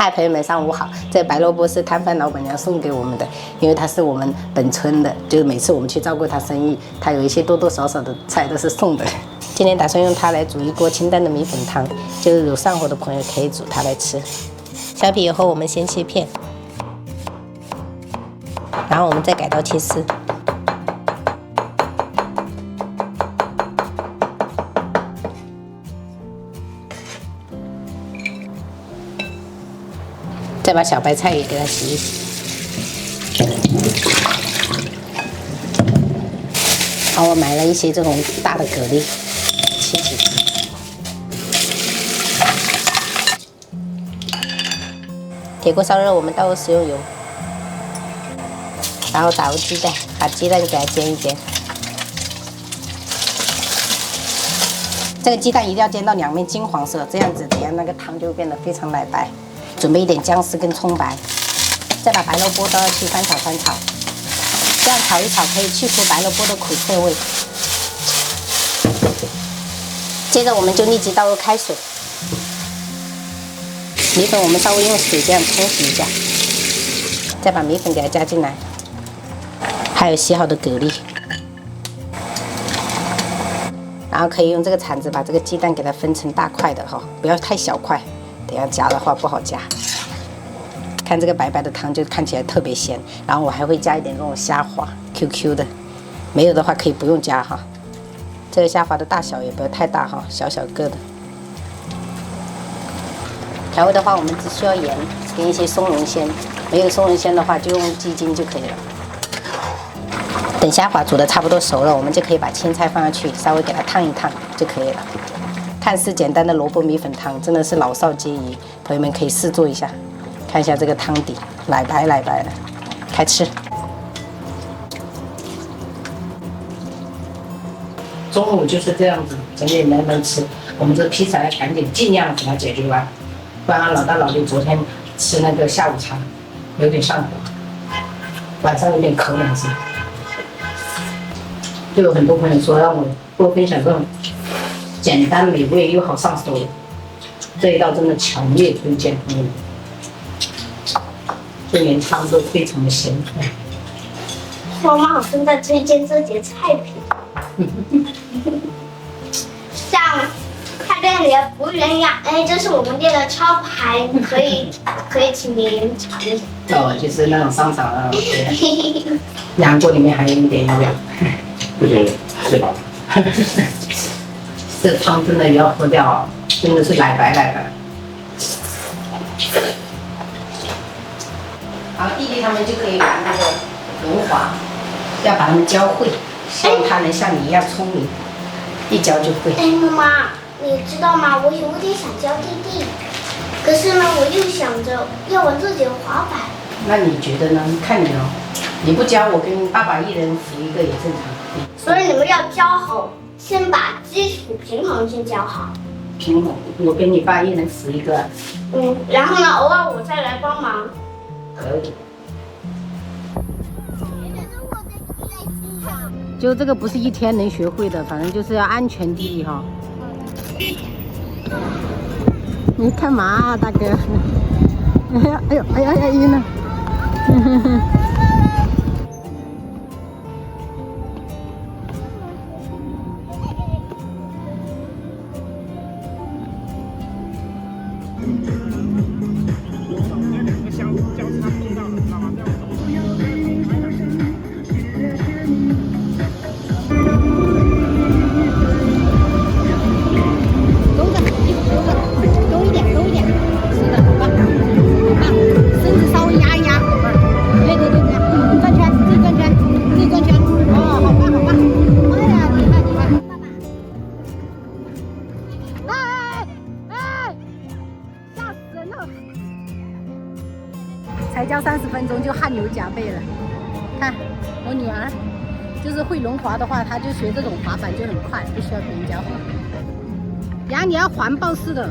嗨，朋友们，上午好！这白萝卜是摊贩老板娘送给我们的，因为她是我们本村的，就是每次我们去照顾她生意，她有一些多多少少的菜都是送的。今天打算用它来煮一锅清淡的米粉汤，就是有上火的朋友可以煮它来吃。削皮以后，我们先切片，然后我们再改刀切丝。再把小白菜也给它洗一洗。然后我买了一些这种大的蛤蜊，切起来。铁锅烧热，我们倒入食用油，然后打入鸡蛋，把鸡蛋给它煎一煎。这个鸡蛋一定要煎到两面金黄色，这样子等下那个汤就会变得非常奶白。准备一点姜丝跟葱白，再把白萝卜倒下去翻炒翻炒，这样炒一炒可以去除白萝卜的苦涩味。接着我们就立即倒入开水，米粉我们稍微用水这样冲洗一下，再把米粉给它加进来，还有洗好的蛤蜊，然后可以用这个铲子把这个鸡蛋给它分成大块的哈，不要太小块。等下夹的话不好夹，看这个白白的汤就看起来特别鲜。然后我还会加一点这种虾滑 ，QQ 的，没有的话可以不用加哈。这个虾滑的大小也不要太大哈，小小个的。调味的话，我们只需要盐跟一些松茸鲜，没有松茸鲜的话就用鸡精就可以了。等虾滑煮的差不多熟了，我们就可以把青菜放下去，稍微给它烫一烫就可以了。看似简单的萝卜米粉汤，真的是老少皆宜，朋友们可以试做一下。看一下这个汤底，奶白奶白的，开吃。中午就是这样子，简简单单吃。我们这披萨要赶紧尽量给它解决完，不然老大老弟昨天吃那个下午茶有点上火，晚上有点咳两声。就有很多朋友说让我多分享这种简单美味又好上手的这一道，真的强烈推荐。这连汤都非常的鲜。妈妈好像在推荐这节菜品，像菜店里的服务员一样。哎，这是我们店的招牌，可以请您尝一下。哦，就是那种商场那种。羊锅里面还有一点油量。不行，吃饱。这汤真的也要喝掉啊，真的是奶白奶白。然后弟弟他们就可以把那个龙华，要把他们教会，希望他能像你一样聪明，一教就会。哎，妈妈，你知道吗？我有点想教弟弟，可是呢，我又想着要玩自己的滑板。那你觉得呢？看你哦，你不教我跟爸爸一人扶一个也正常。所以你们要教好。先把基础平衡先教好。平衡，我跟你爸一人扶一个。然后呢，偶尔我再来帮忙。可以。就这个不是一天能学会的，反正就是要安全第一哈。你干嘛啊，大哥？哎呦哎呀哎呀晕了。才教30分钟就汗流浃背了。看我女儿，就是会轮滑的话，她就学这种滑板就很快，不需要别人教。然后你要环抱式的。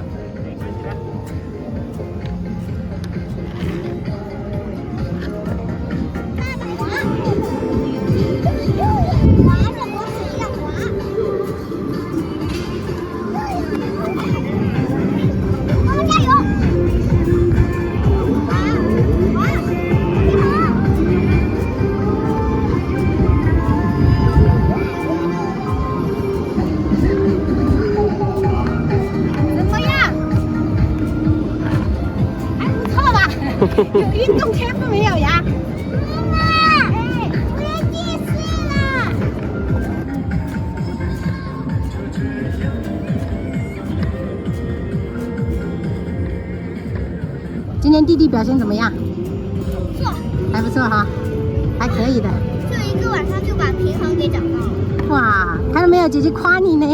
有运动天赋没有呀？妈妈，我要电视了。今天弟弟表现怎么样？不错，还不错哈，还可以的。就一个晚上就把平衡给找到了。哇，看到没有，姐姐夸你呢。